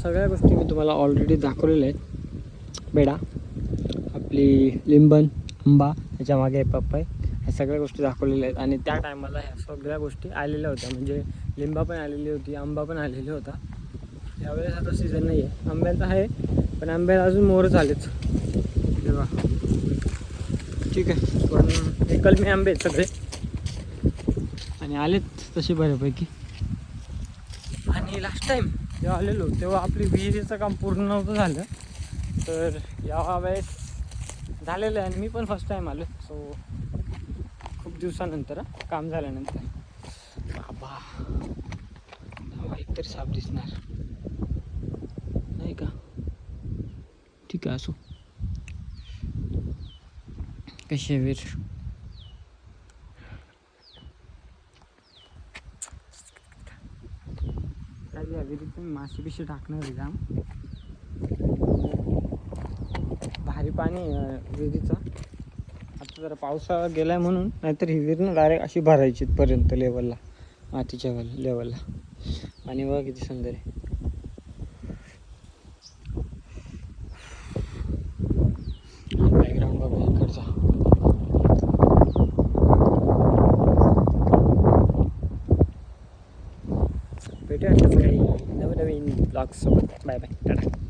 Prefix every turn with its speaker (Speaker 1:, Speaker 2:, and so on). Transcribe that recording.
Speaker 1: सगळ्या गोष्टी मी तुम्हाला ऑलरेडी दाखवलेल्या आहेत. बेडा, आपली लिंबन, आंबा, त्याच्या मागे पपई, ह्या सगळ्या गोष्टी दाखवलेल्या आहेत. आणि त्या टायमाला ह्या सगळ्या गोष्टी आलेल्या होत्या, म्हणजे लिंबा पण आलेली होती, आंबा पण आलेला होता. यावेळेस आता सीझन नाही आहे आंब्याचा, आहे पण आंब्याला अजून मोहर झालेच तेव्हा. ठीक आहे, पण हे कलमी आंबे आहेत सगळे आणि आलेत तसे बऱ्यापैकी. आणि लास्ट टाईम जेव्हा आलेलो तेव्हा आपली विहिरीचं काम पूर्ण नव्हतं झालं, तर या वेळेस झालेलं आहे. आणि मी पण फर्स्ट टाईम आलो, सो खूप दिवसानंतर काम झाल्यानंतर. बाबा एकतरी साप दिसणार नाही का? ठीक आहे, असो. कसे वीर काय या विहिरीत मासे बिशे टाकणार आहे जाम भारी पाणी विहिरीचं. आता जरा पावसाळा गेलाय म्हणून, नाहीतर ही विहीर ना डायरेक्ट अशी भरायची पर्यंत लेवलला, मातीच्या लेवलला. आणि बघा किती सुंदर आहे. बॅकग्राऊंड बघा इकडचा. भेटूया अशाच काही नवीन ब्लॉग्स सोबत. Bye bye, Tata.